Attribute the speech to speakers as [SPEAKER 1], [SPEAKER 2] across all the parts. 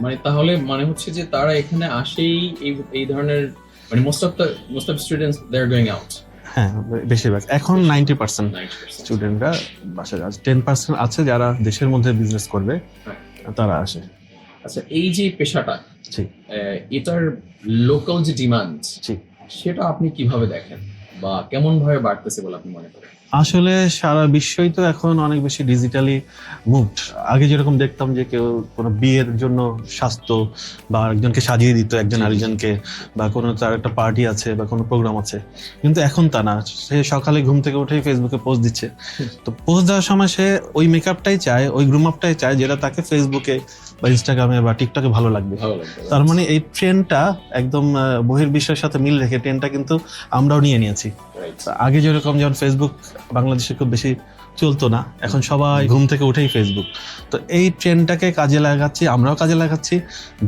[SPEAKER 1] মানে তাহলে মানে হচ্ছে যে তারা এখানে আসেই এই এই ধরনের মানে most of students they are going out.
[SPEAKER 2] হ্যাঁ, বেশিরভাগ এখন 90%
[SPEAKER 1] 90%।
[SPEAKER 2] স্টুডেন্টরা বাসায় আছে, 10% আছে যারা দেশের মধ্যে বিজনেস করবে,
[SPEAKER 1] হ্যাঁ।
[SPEAKER 2] তারা আসে।
[SPEAKER 1] আচ্ছা, এই যে পেশাটা,
[SPEAKER 2] জি
[SPEAKER 1] এটার লোকাল যে ডিমান্ড,
[SPEAKER 2] জি।
[SPEAKER 1] সেটা আপনি কিভাবে দেখেন বা কেমন ভাবে বাড়তেছে বলে আপনি মনে করেন?
[SPEAKER 2] আসলে সারা বিশ্বই তো এখন অনেক বেশি ডিজিটালি মুভড। আগে যেরকম দেখতাম যে কেউ কোনো বিয়ের জন্য স্বাস্থ্য বা একজনকে সাজিয়ে দিত একজন
[SPEAKER 1] জি, জি, জি।
[SPEAKER 2] আরেকজনকে, বা কোনো তার একটা পার্টি আছে বা কোনো প্রোগ্রাম আছে, কিন্তু এখন তা না। সে সকালে ঘুম থেকে উঠেই ফেসবুকে পোস্ট দিচ্ছে। তো পোস্ট দেওয়ার সময় সে ওই মেকআপটাই চায়, ওই গ্রুম আপটাই চায় যেটা তাকে ফেসবুকে বা ইনস্টাগ্রামে বা টিকটকে ভালো লাগবে।
[SPEAKER 1] ভালো লাগবে।
[SPEAKER 2] তার মানে এই ট্রেন্ডটা একদম বহির্বিশ্বের সাথে মিল রেখে ট্রেন্ডটা কিন্তু আমরাও নিয়ে নিয়েছি।
[SPEAKER 1] রাইট।
[SPEAKER 2] আগে যেরকম যেমন ফেসবুক বাংলাদেশে খুব বেশি চলতো না, এখন সবাই ঘুম থেকে উঠেই ফেসবুক। তো এই ট্রেন্ডটাকে কাজে লাগাচ্ছি, আমরাও কাজে লাগাচ্ছি।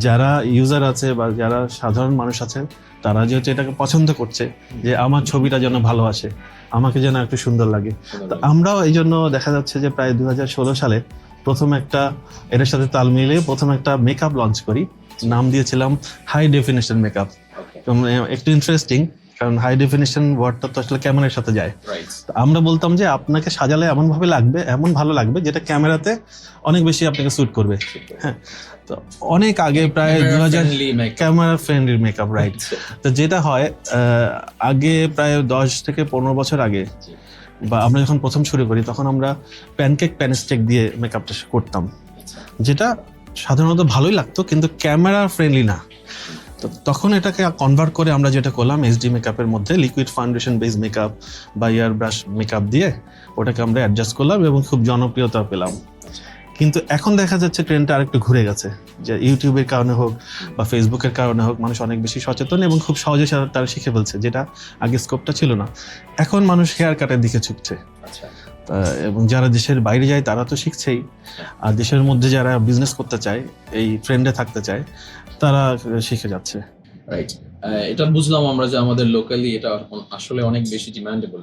[SPEAKER 2] যারা ইউজার আছে বা যারা সাধারণ মানুষ আছেন, তারা যেহেতু এটাকে পছন্দ করছে যে আমার ছবিটা যেন ভালো আসে, আমাকে যেন একটু সুন্দর লাগে, তো আমরাও এই জন্য দেখা যাচ্ছে যে প্রায় 2016 সালে প্রথম একটা এটার সাথে তাল মিলিয়ে প্রথম একটা মেকআপ লঞ্চ করি। নাম দিয়েছিলাম হাই ডেফিনেশন মেকআপ। একটু ইন্টারেস্টিং, কারণ হাই ডেফিনিশন ওয়ার্ডটা তো আসলে ক্যামেরার সাথে যায়।
[SPEAKER 1] রাইট।
[SPEAKER 2] তো আমরা বলতাম যে আপনাকে সাজালে এমন ভাবে লাগবে, এমন ভালো লাগবে যেটা ক্যামেরাতে অনেক বেশি আপনাকে স্যুট করবে। হ্যাঁ, তো অনেক আগে প্রায় 2000 ক্যামেরা ফ্রেন্ডলি মেকআপ, রাইট। তো যেটা হয় আগে প্রায় 10 থেকে 15 বছর আগে, বা আমরা যখন প্রথম শুরু করি তখন আমরা প্যানকেক প্যানস্টেক দিয়ে মেকআপটা করতাম, যেটা সাধারণত ভালোই লাগতো কিন্তু ক্যামেরা ফ্রেন্ডলি না। তো তখন এটাকে কনভার্ট করে আমরা যেটা করলাম এসডি মেকআপের মধ্যে লিকুইড ফাউন্ডেশন বেস মেকআপ বা এয়ার ব্রাশ মেকআপ দিয়ে ওটাকে আমরা অ্যাডজাস্ট করলাম এবং খুব জনপ্রিয়তা পেলাম। কিন্তু এখন দেখা যাচ্ছে ট্রেন্ডটা আরেকটু ঘুরে গেছে, যে ইউটিউবের কারণে হোক বা ফেসবুকের কারণে হোক মানুষ অনেক বেশি সচেতন এবং খুব সহজে তারা শিখে ফেলছে, যেটা আগে স্কোপটা ছিল না। এখন মানুষ হেয়ার কাটের দিকে ছুটছে।
[SPEAKER 1] আচ্ছা।
[SPEAKER 2] এবং যারা দেশের বাইরে যায় তারা তো শিখছেই, আর দেশের মধ্যে যারা বিজনেস করতে চায়, এই ট্রেন্ডে থাকতে চায়, তারা শিখে যাচ্ছে।
[SPEAKER 1] রাইট। এটা বুঝলাম আমরা যে আমাদের লোকালি এটা আসলে অনেক বেশি ডিমান্ডেবল।